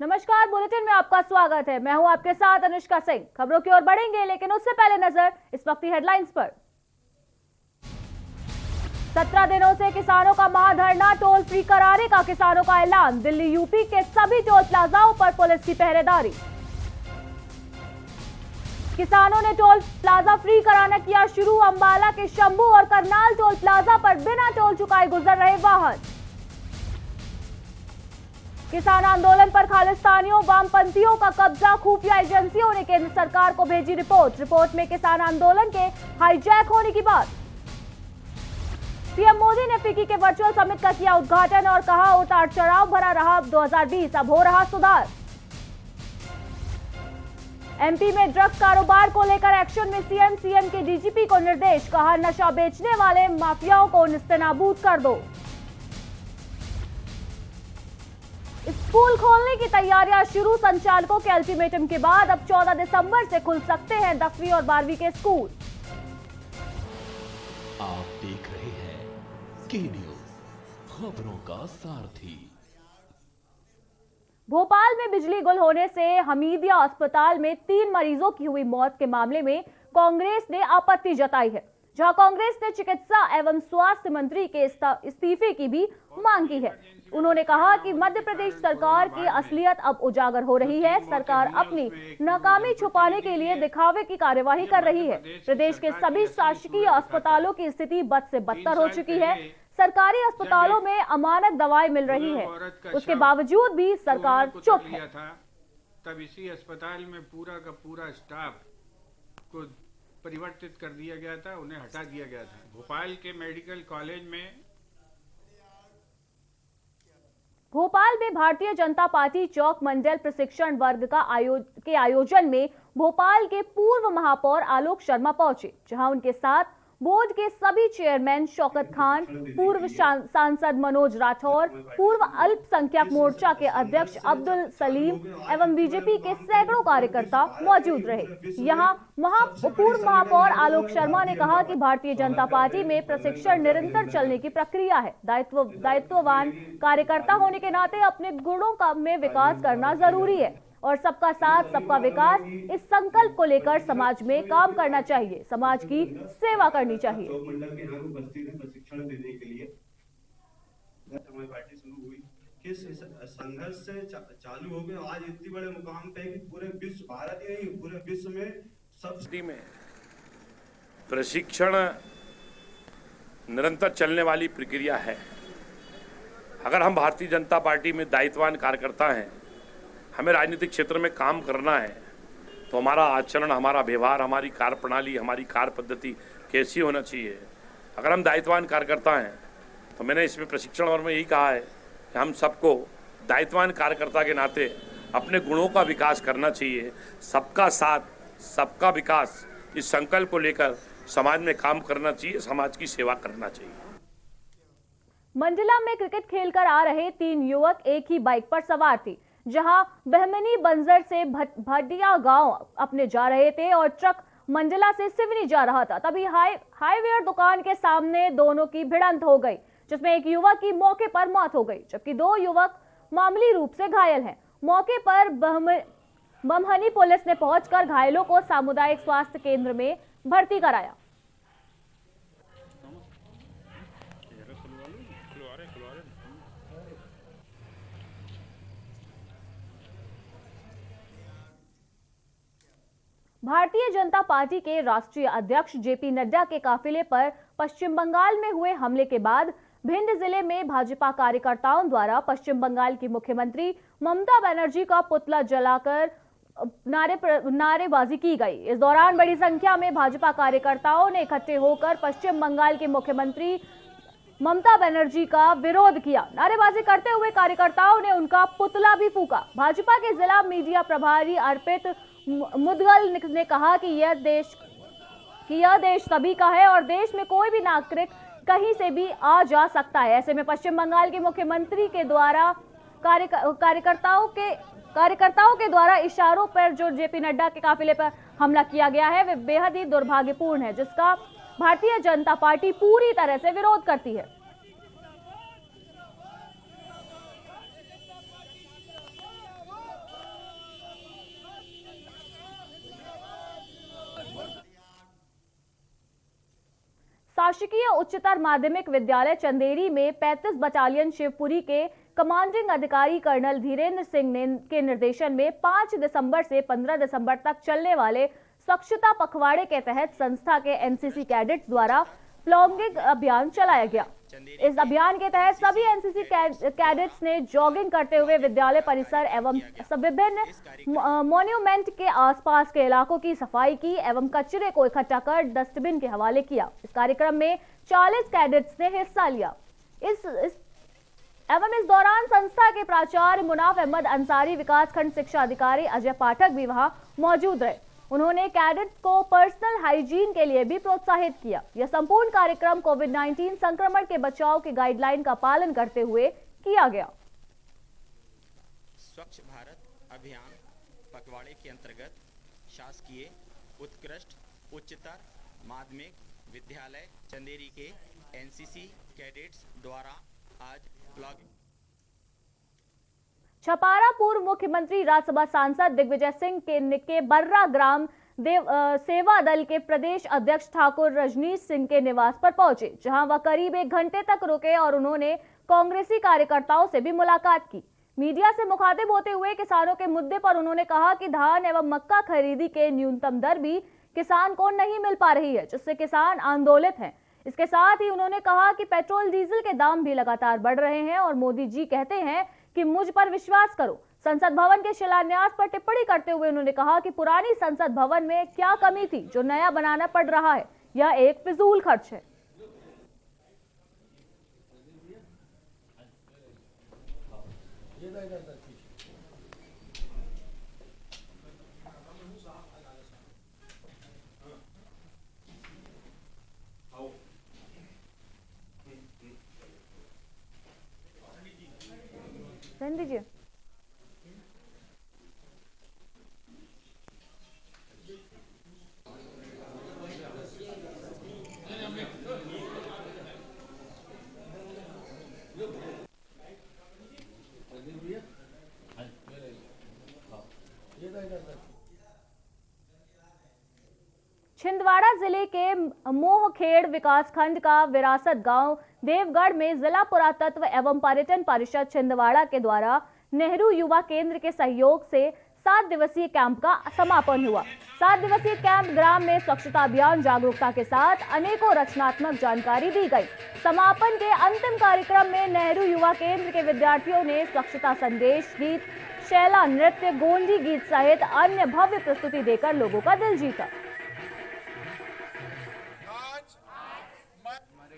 नमस्कार, बुलेटिन में आपका स्वागत है। मैं हूं आपके साथ अनुष्का सिंह। खबरों की ओर बढ़ेंगे, लेकिन उससे पहले नजर इस वक्त की हेडलाइंस पर। 17 दिनों से किसानों का महाधरना, टोल फ्री कराने का किसानों का ऐलान। दिल्ली यूपी के सभी टोल प्लाजाओं पर पुलिस की पहरेदारी। किसानों ने टोल प्लाजा फ्री कराना किया शुरू। अंबाला के शंभू और करनाल टोल प्लाजा पर बिना टोल चुकाए गुजर रहे वाहन। किसान आंदोलन पर खालिस्तानियों वामपंथियों का कब्जा, खुफिया एजेंसियों ने केंद्र सरकार को भेजी रिपोर्ट। रिपोर्ट में किसान आंदोलन के हाईजैक होने की बात। पीएम मोदी ने फिक्की के वर्चुअल समिट का किया उद्घाटन और कहा, उतार चढ़ाव भरा रहा 2020, अब हो रहा सुधार। एमपी में ड्रग्स कारोबार को लेकर एक्शन में सीएम के डीजीपी को निर्देश, कहा नशा बेचने वाले माफियाओं को निस्तेनाबूद कर दो। स्कूल खोलने की तैयारियां शुरू। संचालकों के अल्टीमेटम के बाद अब 14 दिसंबर से खुल सकते हैं 10वीं और 12वीं के स्कूल। आप देख रहे हैं के न्यूज, खबरों का सारथी। भोपाल में बिजली गुल होने से हमीदिया अस्पताल में 3 मरीजों की हुई मौत के मामले में कांग्रेस ने आपत्ति जताई है, जहां कांग्रेस ने चिकित्सा एवं स्वास्थ्य मंत्री के इस्तीफे की भी मांग की है। उन्होंने कहा कि मध्य प्रदेश सरकार की असलियत अब उजागर हो रही है। सरकार अपनी नाकामी छुपाने के लिए दिखावे की कार्यवाही कर रही है। प्रदेश के सभी शासकीय अस्पतालों की स्थिति बद से बदतर हो चुकी है। सरकारी अस्पतालों में अमानक दवाएं मिल रही है, उसके बावजूद भी सरकार चुप है। तब इसी अस्पताल में पूरा का पूरा स्टाफ को परिवर्तित कर दिया गया था, उन्हें हटा दिया गया था। भोपाल के मेडिकल कॉलेज में भारतीय जनता पार्टी चौक मंडल प्रशिक्षण वर्ग का आयोजन में भोपाल के पूर्व महापौर आलोक शर्मा पहुंचे, जहां उनके साथ बोर्ड के सभी चेयरमैन शौकत खान, पूर्व सांसद मनोज राठौर, पूर्व अल्पसंख्यक मोर्चा के अध्यक्ष अब्दुल सलीम एवं बीजेपी के सैकड़ों कार्यकर्ता मौजूद रहे। यहां पूर्व महापौर आलोक शर्मा ने कहा कि भारतीय जनता पार्टी में प्रशिक्षण निरंतर चलने की प्रक्रिया है। दायित्ववान कार्यकर्ता होने के नाते अपने गुणों में विकास करना जरूरी है और सबका साथ सबका विकास, इस संकल्प को लेकर समाज में काम करना चाहिए, समाज की सेवा करनी चाहिए। मंडल के यहाँ उपस्थित है प्रशिक्षण देने के लिए। हमारी पार्टी शुरू हुई, किस संघर्ष से चालू हो गए, आज इतनी बड़े मुकाम पे कि पूरे विश्व, भारत ही नहीं पूरे विश्व में सब में प्रशिक्षण निरंतर चलने वाली प्रक्रिया है। अगर हम भारतीय जनता पार्टी में दायित्ववान कार्यकर्ता हैं, हमें राजनीतिक क्षेत्र में काम करना है, तो हमारा आचरण, हमारा व्यवहार, हमारी कार्य प्रणाली, हमारी कार्य पद्धति कैसी होना चाहिए। अगर हम दायित्ववान कार्यकर्ता हैं तो मैंने इसमें प्रशिक्षण वर्ग में यही कहा है कि हम सबको दायित्ववान कार्यकर्ता के नाते अपने गुणों का विकास करना चाहिए। सबका साथ सबका विकास, इस संकल्प को लेकर समाज में काम करना चाहिए, समाज की सेवा करना चाहिए। मंडला में क्रिकेट खेलकर आ रहे 3 युवक एक ही बाइक पर सवार थे, जहां बहमनी बंजर से भटिया गांव अपने जा रहे थे और ट्रक मंडला से सिवनी जा रहा था। तभी हाईवेयर दुकान के सामने दोनों की भिड़ंत हो गई, जिसमें एक युवक की मौके पर मौत हो गई, जबकि 2 युवक मामूली रूप से घायल हैं। मौके पर बमहनी पुलिस ने पहुंचकर घायलों को सामुदायिक स्वास्थ्य केंद्र में भर्ती कराया। भारतीय जनता पार्टी के राष्ट्रीय अध्यक्ष जेपी नड्डा के काफिले पर पश्चिम बंगाल में हुए हमले के बाद भिंड जिले में भाजपा कार्यकर्ताओं द्वारा पश्चिम बंगाल की मुख्यमंत्री ममता बनर्जी का पुतला जलाकर नारेबाजी की गई। इस दौरान बड़ी संख्या में भाजपा कार्यकर्ताओं ने इकट्ठे होकर पश्चिम बंगाल के मुख्यमंत्री ममता बनर्जी का विरोध किया। नारेबाजी करते हुए कार्यकर्ताओं ने उनका पुतला भी फूंका। भाजपा के जिला मीडिया प्रभारी अर्पित मुदगल ने कहा कि यह देश सभी का है और देश में कोई भी नागरिक कहीं से भी आ जा सकता है। ऐसे में पश्चिम बंगाल के मुख्यमंत्री के द्वारा कार्यकर्ताओं के द्वारा इशारों पर जो जेपी नड्डा के काफिले पर हमला किया गया है, वे बेहद ही दुर्भाग्यपूर्ण है, जिसका भारतीय जनता पार्टी पूरी तरह से विरोध करती है। शासकीय उच्चतर माध्यमिक विद्यालय चंदेरी में 35 बटालियन शिवपुरी के कमांडिंग अधिकारी कर्नल धीरेन्द्र सिंह के निर्देशन में 5 दिसंबर से 15 दिसंबर तक चलने वाले स्वच्छता पखवाड़े के तहत संस्था के एनसीसी कैडेट्स द्वारा प्लॉगिंग अभियान चलाया गया। इस अभियान के तहत सभी एनसीसी कैडेट्स ने जॉगिंग करते हुए विद्यालय परिसर एवं विभिन्न मॉन्यूमेंट के आसपास के इलाकों की सफाई की एवं कचरे को इकट्ठा कर डस्टबिन के हवाले किया। इस कार्यक्रम में 40 कैडेट्स ने हिस्सा लिया। इस दौरान संस्था के प्राचार्य मुनाफ अहमद अंसारी, विकासखंड शिक्षा अधिकारी अजय पाठक भी वहां मौजूद रहे। उन्होंने कैडेट्स को पर्सनल हाइजीन के लिए भी प्रोत्साहित किया। यह संपूर्ण कार्यक्रम कोविड-19 संक्रमण के बचाव के गाइडलाइन का पालन करते हुए किया गया। स्वच्छ भारत अभियान पखवाड़े के अंतर्गत शासकीय उत्कृष्ट उच्चतर माध्यमिक विद्यालय चंदेरी के एनसीसी कैडेट्स द्वारा आज प्लॉगिंग। छपारा पूर्व मुख्यमंत्री राज्यसभा सांसद दिग्विजय सिंह के बर्रा ग्राम सेवा दल के प्रदेश अध्यक्ष ठाकुर रजनीश सिंह के निवास पर पहुंचे, जहां वह करीब 1 घंटे तक रुके और उन्होंने कांग्रेसी कार्यकर्ताओं से भी मुलाकात की। मीडिया से मुखातिब होते हुए किसानों के मुद्दे पर उन्होंने कहा कि धान एवं मक्का खरीदी के न्यूनतम दर भी किसान को नहीं मिल पा रही है, जिससे किसान आंदोलित हैं। इसके साथ ही उन्होंने कहा कि पेट्रोल डीजल के दाम भी लगातार बढ़ रहे हैं और मोदी जी कहते हैं कि मुझ पर विश्वास करो। संसद भवन के शिलान्यास पर टिप्पणी करते हुए उन्होंने कहा कि पुरानी संसद भवन में क्या कमी थी जो नया बनाना पड़ रहा है, यह एक फिजूल खर्च है। रहने दीजिए। छिंदवाड़ा जिले के मोहखेड़ विकासखंड का विरासत गांव देवगढ़ में जिला पुरातत्व एवं पर्यटन परिषद छिंदवाड़ा के द्वारा नेहरू युवा केंद्र के सहयोग से 7 दिवसीय कैंप का समापन हुआ। 7 दिवसीय कैंप ग्राम में स्वच्छता अभियान जागरूकता के साथ अनेकों रचनात्मक जानकारी दी गई। समापन के अंतिम कार्यक्रम में नेहरू युवा केंद्र के विद्यार्थियों ने स्वच्छता संदेश गीत, शैला नृत्य, गोंडी गीत सहित अन्य भव्य प्रस्तुति देकर लोगों का दिल जीता।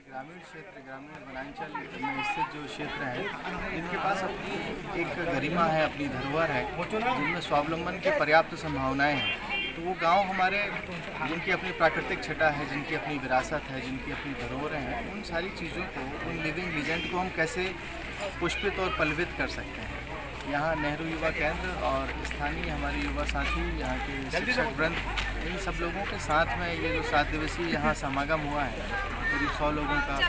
ग्रामीण क्षेत्र, ग्रामीण वनांचल में स्थित जो क्षेत्र है, जिनके पास अपनी एक गरिमा है, अपनी धरोहर है, जिनमें स्वावलंबन की पर्याप्त संभावनाएं हैं, तो वो गांव हमारे जिनकी अपनी प्राकृतिक छटा है, जिनकी अपनी विरासत है, जिनकी अपनी धरोहरें हैं, उन सारी चीज़ों को, उन लिविंग लीजेंड को हम कैसे पुष्पित और पल्लवित कर सकते हैं। यहाँ नेहरू युवा केंद्र और स्थानीय हमारे युवा साथी, यहाँ के शिक्षक वृंद, इन सब लोगों के साथ में ये जो 7 दिवसीय यहाँ समागम हुआ है, करीब 100 लोगों का,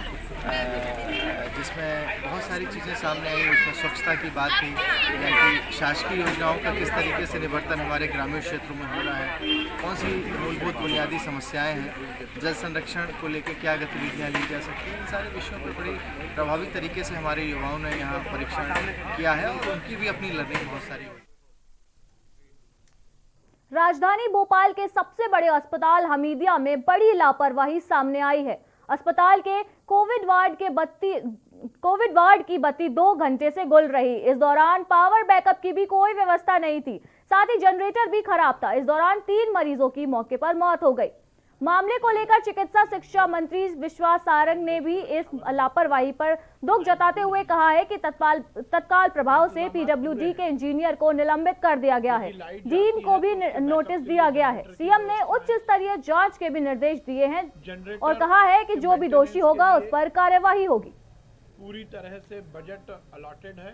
जिसमें बहुत सारी चीज़ें सामने आई। उसमें स्वच्छता की बात थी, कि शासकीय योजनाओं का किस तरीके से निवर्तन हमारे ग्रामीण क्षेत्रों में हो रहा है, कौन सी मूलभूत बुनियादी समस्याएं हैं, जल संरक्षण को लेकर क्या गतिविधियां ली जा सकती हैं। इन सारे विषयों पर बड़ी प्रभावी तरीके से हमारे युवाओं ने यहाँ परीक्षण किया है और उनकी भी अपनी लर्निंग बहुत सारी हुई। राजधानी भोपाल के सबसे बड़े अस्पताल हमीदिया में बड़ी लापरवाही सामने आई है। अस्पताल के कोविड वार्ड की बत्ती 2 घंटे से गुल रही। इस दौरान पावर बैकअप की भी कोई व्यवस्था नहीं थी, साथ ही जनरेटर भी खराब था। इस दौरान 3 मरीजों की मौके पर मौत हो गई। मामले को लेकर चिकित्सा शिक्षा मंत्री विश्वास सारंग ने भी इस लापरवाही पर दुख जताते हुए कहा है कि तत्काल प्रभाव से पीडब्ल्यूडी के इंजीनियर को निलंबित कर दिया गया है। डीन को भी नोटिस दिया गया है। सीएम ने उच्च स्तरीय जांच के भी निर्देश दिए हैं और कहा है कि जो भी दोषी होगा उस पर कार्यवाही होगी। पूरी तरह से बजट अलॉटेड है।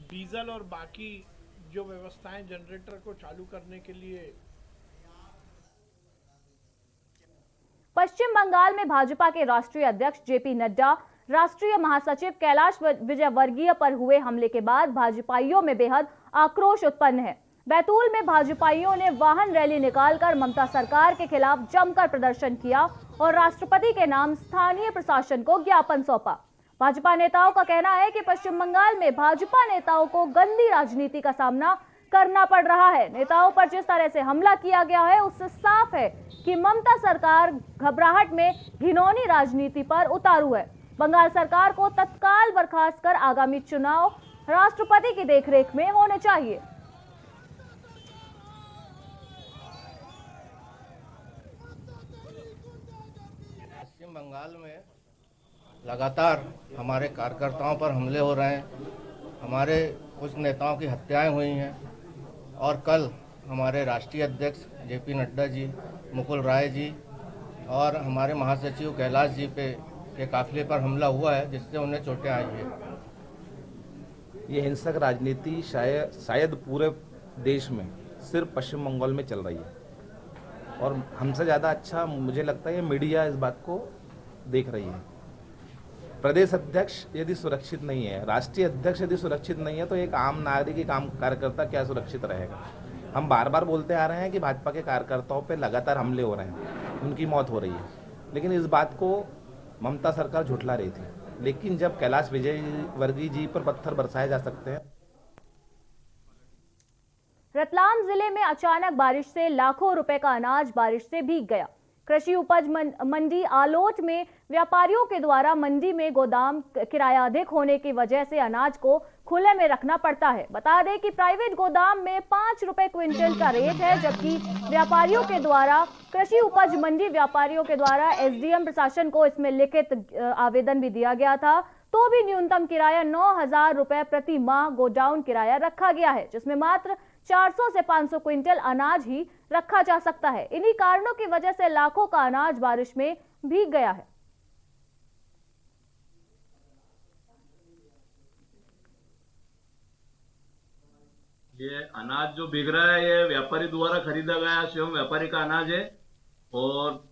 डीजल और बाकी जो व्यवस्थाएं जनरेटर को चालू करने के लिए। पश्चिम बंगाल में भाजपा के राष्ट्रीय अध्यक्ष जेपी नड्डा, राष्ट्रीय महासचिव कैलाश विजयवर्गीय पर हुए हमले के बाद भाजपाइयों में बेहद आक्रोश उत्पन्न है। बैतूल में भाजपाइयों ने वाहन रैली निकालकर ममता सरकार के खिलाफ जमकर प्रदर्शन किया और राष्ट्रपति के नाम स्थानीय प्रशासन को ज्ञापन सौंपा। भाजपा नेताओं का कहना है कि पश्चिम बंगाल में भाजपा नेताओं को गंदी राजनीति का सामना करना पड़ रहा है। नेताओं पर जिस तरह से हमला किया गया है उससे साफ है कि ममता सरकार घबराहट में घिनौनी राजनीति पर उतारू है। बंगाल सरकार को तत्काल बर्खास्त कर आगामी चुनाव राष्ट्रपति की देखरेख में होने चाहिए। पश्चिम बंगाल में लगातार हमारे कार्यकर्ताओं पर हमले हो रहे हैं, हमारे कुछ नेताओं की हत्याएं हुई हैं और कल हमारे राष्ट्रीय अध्यक्ष जेपी नड्डा जी, मुकुल राय जी और हमारे महासचिव कैलाश जी के काफिले पर हमला हुआ है, जिससे उन्हें चोटें आई हैं। ये हिंसक राजनीति शायद पूरे देश में सिर्फ पश्चिम बंगाल में चल रही है और हमसे ज़्यादा अच्छा मुझे लगता है ये मीडिया इस बात को देख रही है। प्रदेश अध्यक्ष यदि सुरक्षित नहीं है, राष्ट्रीय अध्यक्ष यदि सुरक्षित नहीं है, तो एक आम नागरिक, एक आम कार्यकर्ता क्या सुरक्षित रहेगा। हम बार बार बोलते आ रहे हैं कि भाजपा के कार्यकर्ताओं पे लगातार हमले हो रहे हैं, उनकी मौत हो रही है, लेकिन इस बात को ममता सरकार झुठला रही थी। लेकिन जब कैलाश विजयवर्गीय जी पर पत्थर बरसाए जा सकते हैं। रतलाम जिले में अचानक बारिश से लाखों रुपए का अनाज बारिश से भीग गया। कृषि उपज मंडी आलोट में व्यापारियों के द्वारा मंडी में गोदाम किराया अधिक होने की वजह से अनाज को खुले में रखना पड़ता है। बता दें कि प्राइवेट गोदाम में 5 रुपए क्विंटल का रेट है, जबकि व्यापारियों के द्वारा कृषि उपज मंडी व्यापारियों के द्वारा एसडीएम प्रशासन को इसमें लिखित आवेदन भी दिया गया था, तो भी न्यूनतम किराया 9,000 रुपए प्रति माह गोडाउन किराया रखा गया है, जिसमें मात्र 400 से 500 क्विंटल अनाज ही रखा जा सकता है। इन्हीं कारणों की वजह से लाखों का अनाज बारिश में भीग गया है। ये अनाज जो भीग रहा है ये व्यापारी द्वारा खरीदा गया स्वयं व्यापारी का अनाज है और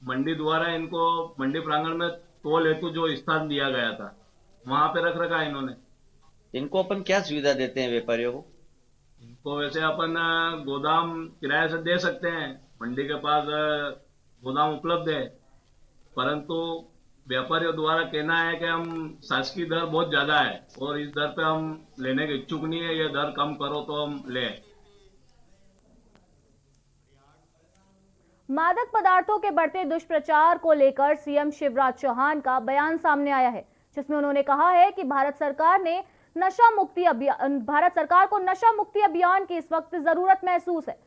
मंडी द्वारा इनको मंडी प्रांगण में तोल हेतु जो स्थान दिया गया था वहां पे रख रखा है इन्होंने। इनको अपन क्या सुविधा देते हैं व्यापारियों को? इनको वैसे अपन गोदाम किराए से दे सकते हैं, मंडी के पास गोदाम उपलब्ध है, परंतु व्यापारियों द्वारा कहना है कि हम शासकीय दर बहुत ज्यादा है और इस दर पे हम लेने के इच्छुक नहीं है, ये दर कम करो तो हम ले। मादक पदार्थों के बढ़ते दुष्प्रचार को लेकर सीएम शिवराज चौहान का बयान सामने आया है, जिसमें उन्होंने कहा है कि भारत सरकार को नशा मुक्ति अभियान की इस वक्त जरूरत महसूस है।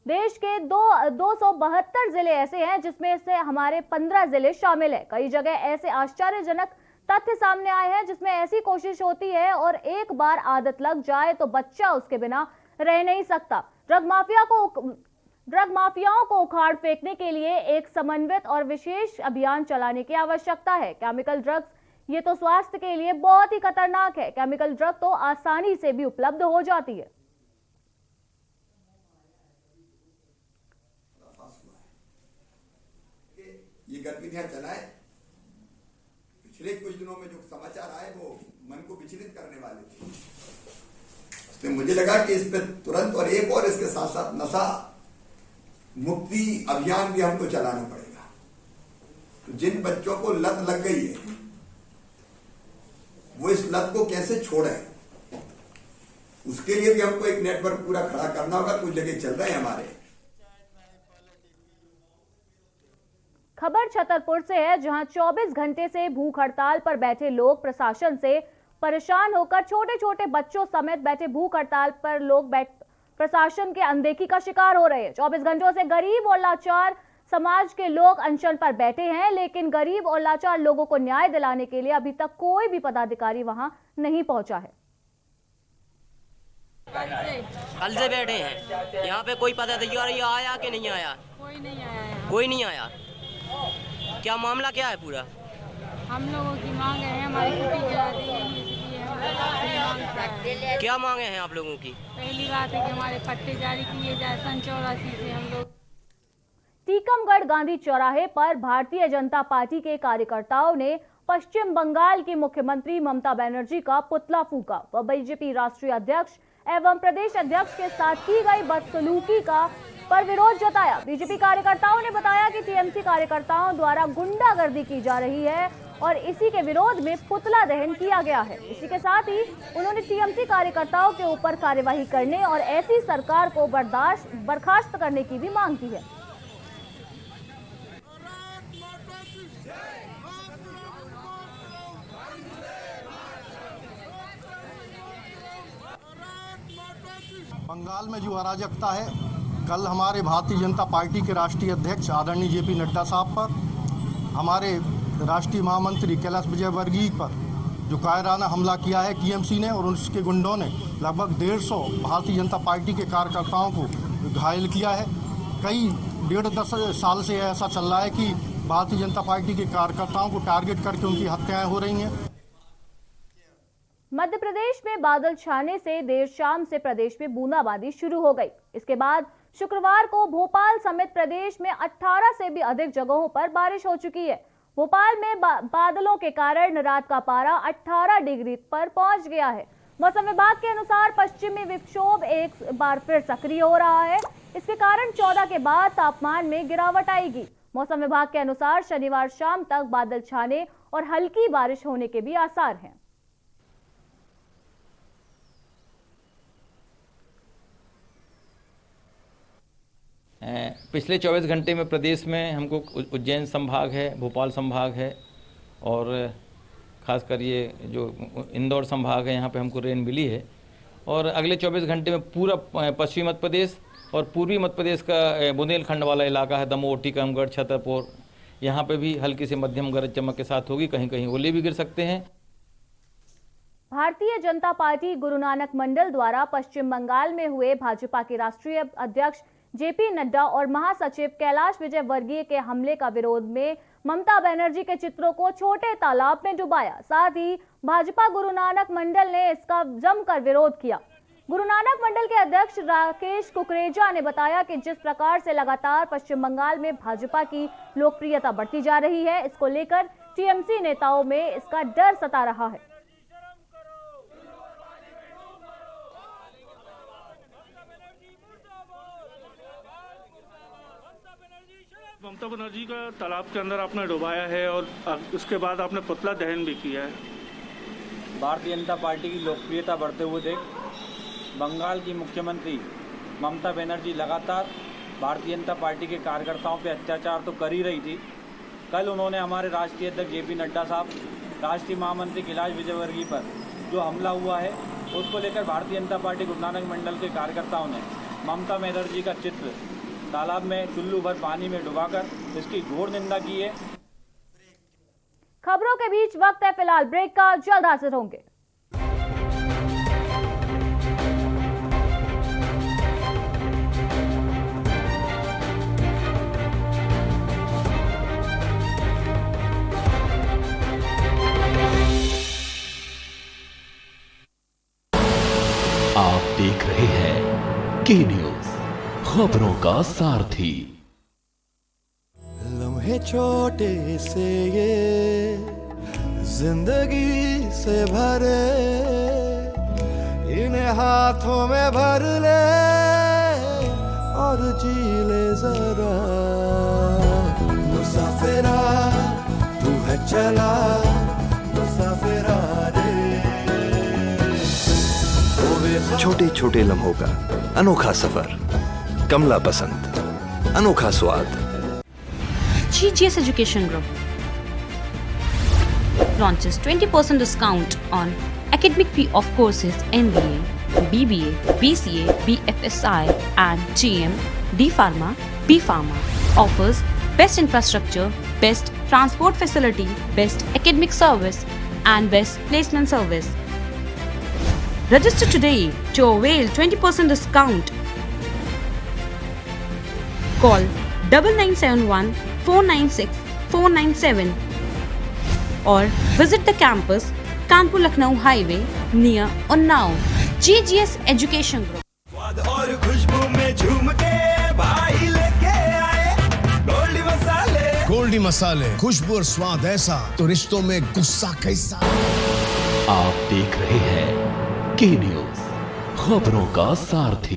देश के 272 जिले ऐसे हैं जिसमें से हमारे 15 जिले शामिल है। कई जगह ऐसे आश्चर्यजनक तथ्य सामने आए हैं जिसमें ऐसी कोशिश होती है और एक बार आदत लग जाए तो बच्चा उसके बिना रह नहीं सकता। ड्रग माफियाओं को उखाड़ फेंकने के लिए एक समन्वित और विशेष अभियान चलाने की आवश्यकता है। केमिकल ड्रग्स ये तो स्वास्थ्य के लिए बहुत ही खतरनाक है। केमिकल ड्रग तो आसानी से भी उपलब्ध हो जाती है। ये गतिविधियां चलाए, पिछले कुछ दिनों में जो समाचार आए वो मन को विचलित करने वाले थे, इसलिए मुझे लगा कि इस पर तुरंत और एक और इसके साथ साथ नशा मुक्ति अभियान भी हमको चलाना पड़ेगा। तो जिन बच्चों को लत लग गई है वो इस लत को कैसे छोड़े, उसके लिए भी हमको एक नेटवर्क पूरा खड़ा करना होगा। कुछ जगह चल रहे हैं हमारे। खबर छतरपुर से है, जहां 24 घंटे से भूख हड़ताल पर बैठे लोग प्रशासन से परेशान होकर छोटे छोटे बच्चों समेत बैठे भूख हड़ताल पर लोग प्रशासन के अनदेखी का शिकार हो रहे हैं। 24 घंटों से गरीब और लाचार समाज के लोग अनशन पर बैठे हैं, लेकिन गरीब और लाचार लोगों को न्याय दिलाने के लिए अभी तक कोई भी पदाधिकारी वहां नहीं पहुंचा है। कल से बैठे हैं यहाँ पे, कोई पदाधिकारी आया कि नहीं आया? कोई नहीं आया। कोई नहीं आया। क्या मामला क्या है पूरा? हम लोगों की मांग है, हमारी छुट्टी करा दी गई, इसलिए क्या मांगे हैं आप लोगों की? पहली बात है कि हमारे पट्टे जारी किए जाए। सन 84 से हम लोग टीकमगढ़ गांधी चौराहे पर भारतीय जनता पार्टी के कार्यकर्ताओं ने पश्चिम बंगाल की मुख्यमंत्री ममता बनर्जी का पुतला फूंका व बीजेपी राष्ट्रीय अध्यक्ष एवं प्रदेश अध्यक्ष के साथ की गई बदसलूकी का पर विरोध जताया। बीजेपी कार्यकर्ताओं ने बताया कि टीएमसी कार्यकर्ताओं द्वारा गुंडागर्दी की जा रही है और इसी के विरोध में पुतला दहन किया गया है। इसी के साथ ही उन्होंने टीएमसी कार्यकर्ताओं के ऊपर कार्यवाही करने और ऐसी सरकार को बर्खास्त करने की भी मांग की है। बंगाल में जो अराजकता है, कल हमारे भारतीय जनता पार्टी के राष्ट्रीय अध्यक्ष आदरणीय जेपी नड्डा साहब पर, हमारे राष्ट्रीय महामंत्री कैलाश विजयवर्गीय पर जो कायराना हमला किया है टीएमसी ने और उसके गुंडों ने लगभग 150 भारतीय जनता पार्टी के कार्यकर्ताओं को घायल किया है। कई 1.5 साल से ऐसा चल रहा है कि भारतीय जनता पार्टी के कार्यकर्ताओं को टारगेट करके उनकी हत्याएं हो रही हैं। मध्य प्रदेश में बादल छाने से देर शाम से प्रदेश में बूंदाबांदी शुरू हो गई। इसके बाद शुक्रवार को भोपाल समेत प्रदेश में 18 से भी अधिक जगहों पर बारिश हो चुकी है। भोपाल में बादलों के कारण रात का पारा 18 डिग्री पर पहुंच गया है। मौसम विभाग के अनुसार पश्चिमी विक्षोभ एक बार फिर सक्रिय हो रहा है। इसके कारण 14 के बाद तापमान में गिरावट आएगी। मौसम विभाग के अनुसार शनिवार शाम तक बादल छाने और हल्की बारिश होने के भी आसार हैं। पिछले 24 घंटे में प्रदेश में हमको उज्जैन संभाग है, भोपाल संभाग है और ख़ासकर ये जो इंदौर संभाग है, यहाँ पे हमको रेन मिली है। और अगले 24 घंटे में पूरा पश्चिमी मध्य प्रदेश और पूर्वी मध्य प्रदेश का बुंदेलखंड वाला इलाका है, दमोह, टीकमगढ़, छतरपुर, यहाँ पे भी हल्की से मध्यम गरज चमक के साथ होगी। कहीं कहीं ओले भी गिर सकते हैं। भारतीय जनता पार्टी गुरु नानक मंडल द्वारा पश्चिम बंगाल में हुए भाजपा के राष्ट्रीय अध्यक्ष जेपी नड्डा और महासचिव कैलाश विजयवर्गीय के हमले का विरोध में ममता बनर्जी के चित्रों को छोटे तालाब में डुबाया। साथ ही भाजपा गुरु नानक मंडल ने इसका जमकर विरोध किया। गुरु नानक मंडल के अध्यक्ष राकेश कुकरेजा ने बताया कि जिस प्रकार से लगातार पश्चिम बंगाल में भाजपा की लोकप्रियता बढ़ती जा रही है, इसको लेकर टीएमसी नेताओं में इसका डर सता रहा है। ममता बनर्जी का तालाब के अंदर आपने डुबाया है और उसके बाद आपने पुतला दहन भी किया है। भारतीय जनता पार्टी की लोकप्रियता बढ़ते हुए देख बंगाल की मुख्यमंत्री ममता बनर्जी लगातार भारतीय जनता पार्टी के कार्यकर्ताओं पर अत्याचार तो कर ही रही थी। कल उन्होंने हमारे राष्ट्रीय अध्यक्ष जेपी नड्डा साहब, राष्ट्रीय महामंत्री कैलाश विजयवर्गीय पर जो हमला हुआ है, उसको लेकर भारतीय जनता पार्टी गुरु नानक मंडल के कार्यकर्ताओं ने ममता बनर्जी का चित्र तालाब में चुल्लू भर पानी में डुबाकर इसकी घोर निंदा की है। खबरों के बीच वक्त है फिलहाल ब्रेक का, जल्द हाजिर होंगे। आप देख रहे हैं के न्यूज, खबरों का सारथी। लम्हे छोटे से ये जिंदगी से भरे, इन्हें हाथों में भर ले और जी ले जरा। मुसाफिरा तू है चला, मुसाफिरा रे। छोटे छोटे लम्हों का अनोखा सफर, कमला पसंद, अनोखा स्वाद। GGS Education Group launches 20% discount on academic fee of courses MBA, BBA, BCA, BFSI and GM, D Pharma, B Pharma. Offers best infrastructure, best transport facility, best academic service and best placement service. Register today to avail 20% discount. Call 9971 496 497 or visit the campus Kanpur Lucknow Highway near Unnao. GGS Education Group. और खुशबू में झूम के भाई लेके आए गोल्डी मसाले। गोल्डी मसाले, खुशबू और स्वाद ऐसा तो रिश्तों में गुस्सा कैसा। आप देख रहे हैं के न्यूज, खबरों का सारथी।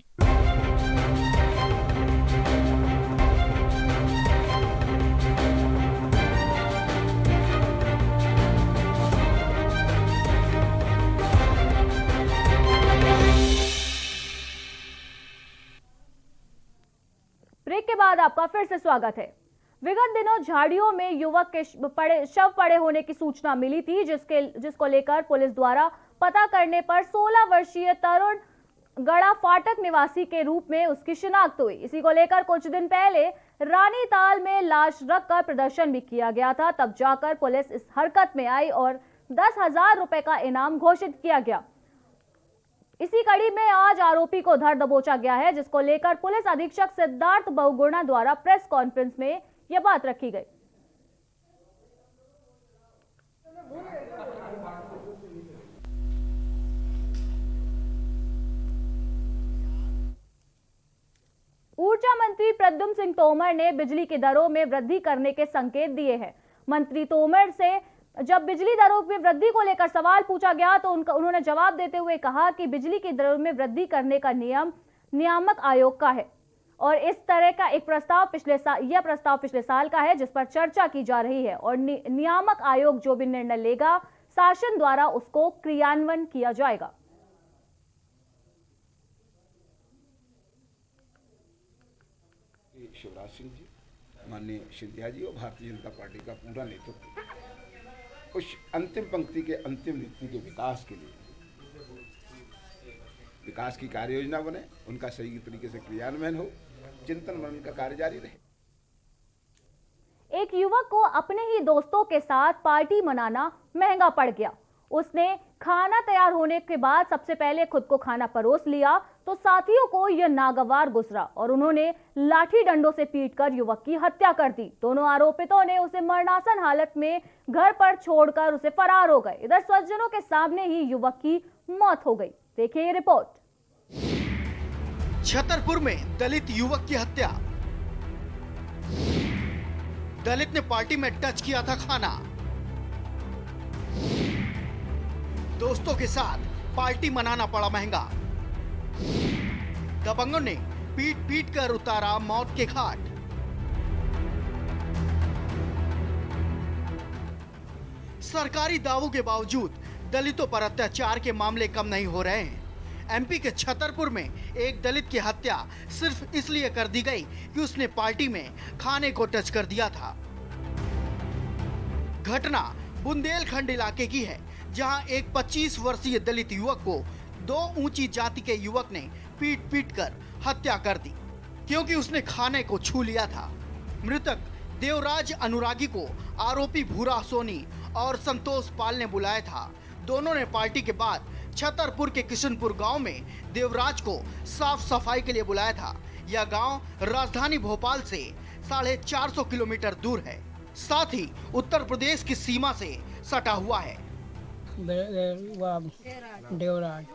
ब्रेक के बाद आपका फिर से स्वागत है। विगत दिनों झाड़ियों में युवक के शव पड़े होने की सूचना मिली थी, जिसको लेकर पुलिस द्वारा पता करने पर 16 वर्षीय तरुण गड़ा फाटक निवासी के रूप में उसकी शिनाख्त हुई। इसी को लेकर कुछ दिन पहले रानीताल में लाश रखकर प्रदर्शन भी किया गया था, तब जाकर पुलिस इस हरकत में आई और 10,000 रुपए का इनाम घोषित किया गया। इसी कड़ी में आज आरोपी को धर दबोचा गया है, जिसको लेकर पुलिस अधीक्षक सिद्धार्थ बहुगुणा द्वारा प्रेस कॉन्फ्रेंस में यह बात रखी गई। ऊर्जा मंत्री प्रद्युम्न सिंह तोमर ने बिजली की दरों में वृद्धि करने के संकेत दिए हैं। मंत्री तोमर से जब बिजली दरों में वृद्धि को लेकर सवाल पूछा गया तो उन्होंने जवाब देते हुए कहा कि बिजली की दरों में वृद्धि करने का नियम नियामक आयोग का है और इस तरह का एक प्रस्ताव पिछले साल का है, जिस पर चर्चा की जा रही है और नियामक आयोग जो भी निर्णय लेगा शासन द्वारा उसको क्रियान्वयन किया जाएगा। शिवराज सिंह जी, माननीय सिंधिया जी और भारतीय जनता पार्टी का पूरा नेतृत्व उस अंतिम पंक्ति के अंतिम नीति के विकास के लिए, विकास की कार्य योजना बने, उनका सही तरीके से क्रियान्वयन हो, चिंतन मनन का कार्य जारी रहे। एक युवक को अपने ही दोस्तों के साथ पार्टी मनाना महंगा पड़ गया। उसने खाना तैयार होने के बाद सबसे पहले खुद को खाना परोस लिया तो साथियों को यह नागवार गुजरा और उन्होंने लाठी डंडों से पीटकर युवक की हत्या कर दी। दोनों आरोपितों ने उसे मरणासन हालत में घर पर छोड़कर उसे फरार हो गए। इधर स्वजनों के सामने ही युवक की मौत हो गई। देखिए ये रिपोर्ट। छतरपुर में दलित युवक की हत्या। दलित ने पार्टी में टच किया था खाना, दोस्तों के साथ पार्टी मनाना पड़ा महंगा। दबंगों ने पीट पीट कर उतारा मौत के घाट। सरकारी दावों के बावजूद दलितों पर अत्याचार के मामले कम नहीं हो रहे हैं। एमपी के छतरपुर में एक दलित की हत्या सिर्फ इसलिए कर दी गई कि उसने पार्टी में खाने को टच कर दिया था। घटना बुंदेलखंड इलाके की है, जहां एक 25 वर्षीय दलित युवक को दो ऊंची जाति के युवक ने पीट पीट कर हत्या कर दी, क्योंकि उसने खाने को छू लिया था। मृतक देवराज अनुरागी को आरोपी भूरा सोनी और संतोष पाल ने बुलाया था। दोनों ने पार्टी के बाद छतरपुर के किशनपुर गांव में देवराज को साफ सफाई के लिए बुलाया था। यह गांव राजधानी भोपाल से 450 किलोमीटर दूर है, साथ ही उत्तर प्रदेश की सीमा से सटा हुआ है। देवराज।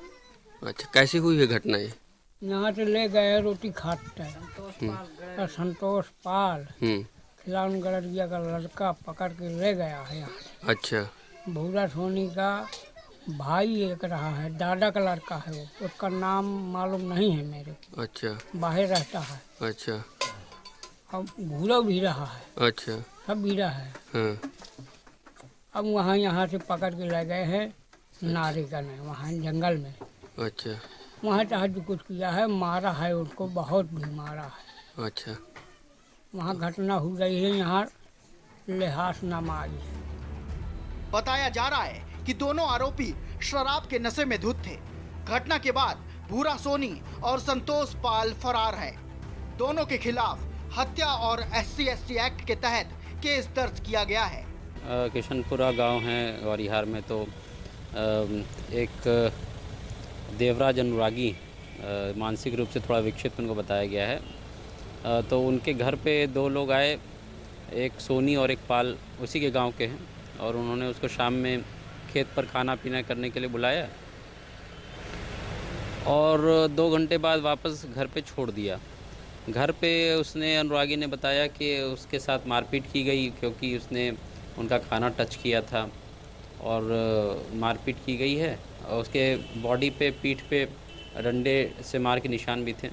अच्छा, कैसी हुई है घटना ये? यहाँ से ले गए रोटी खाते और संतोष पाल खिलावन गड़रिया का लड़का पकड़ के ले गया है यहाँ। अच्छा। भूरा सोनी का भाई एक रहा है, दादा का लड़का है वो, उसका नाम मालूम नहीं है मेरे को। अच्छा। बाहर रहता है। अच्छा। अब भूरा भी रहा है। अच्छा। सब भी रहा है। हाँ। अब वहाँ यहाँ से पकड़ के ले गए हैं नारी करने, वहाँ जंगल में। अच्छा। वहाँ चाहे कुछ किया है, मारा है उनको, बहुत भी मारा है। अच्छा। वहाँ घटना हो गई है, यहाँ लिहाज नमाज। बताया जा रहा है कि दोनों आरोपी शराब के नशे में धुत थे। घटना के बाद भूरा सोनी और संतोष पाल फरार है। दोनों के खिलाफ हत्या और SC/ST एक्ट के तहत केस दर्ज किया गया है। किशनपुरा गांव है गौरीहार में, तो एक देवराज अनुरागी मानसिक रूप से थोड़ा विक्षिप्त उनको बताया गया है। तो उनके घर पे दो लोग आए, एक सोनी और एक पाल, उसी के गांव के हैं, और उन्होंने उसको शाम में खेत पर खाना पीना करने के लिए बुलाया और 2 घंटे बाद वापस घर पे छोड़ दिया। घर पे उसने, अनुरागी ने बताया कि उसके साथ मारपीट की गई, क्योंकि उसने उनका खाना टच किया था और मारपीट की गई है। और उसके बॉडी पे, पीठ पे डंडे से मार के निशान भी थे।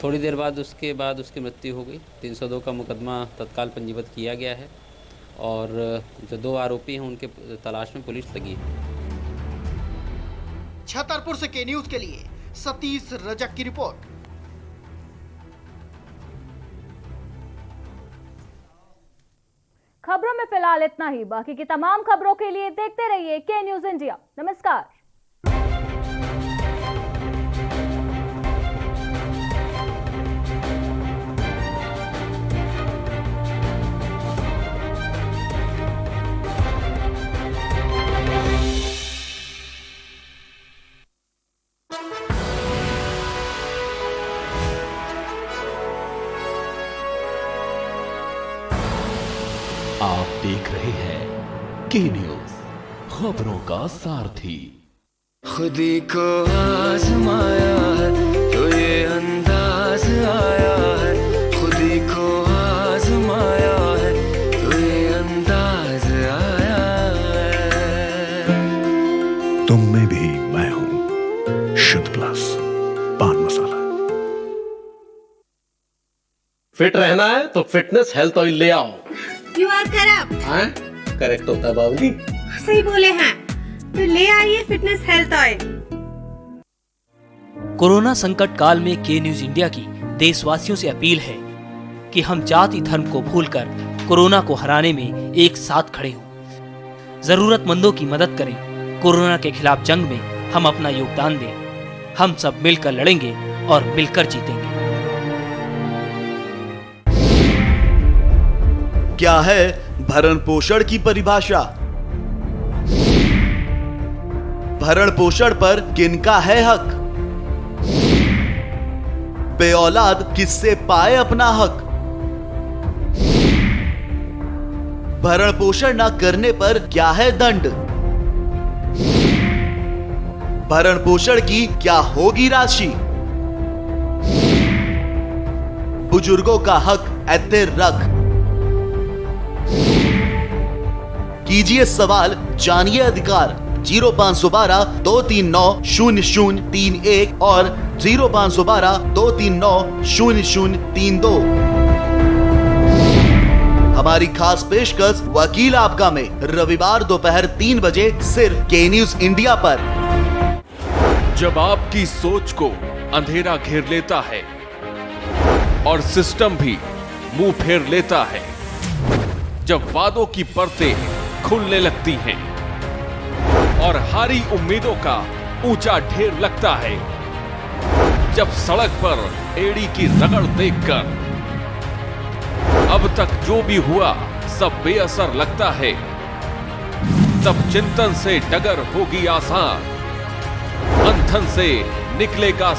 थोड़ी देर बाद उसकी मृत्यु हो गई। 302 का मुकदमा तत्काल पंजीबद्ध किया गया है और जो 2 आरोपी हैं उनके तलाश में पुलिस लगी है। छतरपुर से के न्यूज के लिए सतीश रजक की रिपोर्ट। खबरों में फिलहाल इतना ही। बाकी की तमाम खबरों के लिए देखते रहिए के न्यूज इंडिया। नमस्कार। आप देख रहे हैं के न्यूज, खबरों का सारथी। खुदी को आजमाया है तो ये अंदाज आया है, खुदी को आजमाया है तो ये अंदाज आया है। तुम में भी मैं हूं, शुद्ध प्लस पान मसाला। फिट रहना है तो फिटनेस हेल्थ ऑयल ले आओ। You are corrupt. हाँ, करेक्ट होता है बाबूजी। सही बोले हैं। तो ले आइए फिटनेस हेल्थ ऑयल। कोरोना संकट काल में के न्यूज इंडिया की देशवासियों से अपील है कि हम जाति धर्म को भूलकर कोरोना को हराने में एक साथ खड़े हों। जरूरतमंदों की मदद करें। कोरोना के खिलाफ जंग में हम अपना योगदान दें। हम सब मिलकर लड़ेंगे और मिलकर जीतेंगे। क्या है भरण पोषण की परिभाषा? भरण पोषण पर किनका है हक? बेऔलाद किससे पाए अपना हक? भरण पोषण न करने पर क्या है दंड? भरण पोषण की क्या होगी राशि? बुजुर्गों का हक ऐते रख। कीजिए सवाल, जानिए अधिकार। 0512 239 0031 और 0512 239 0032। हमारी खास पेशकश वकील आपका में रविवार दोपहर 3 बजे सिर्फ के न्यूज इंडिया पर। जब आपकी सोच को अंधेरा घेर लेता है और सिस्टम भी मुंह फेर लेता है, जब वादों की परतें खुलने लगती हैं और हारी उम्मीदों का ऊंचा ढेर लगता है, जब सड़क पर एड़ी की रगड़ देखकर अब तक जो भी हुआ सब बेअसर लगता है, तब चिंतन से डगर होगी आसान, मंथन से निकलेगा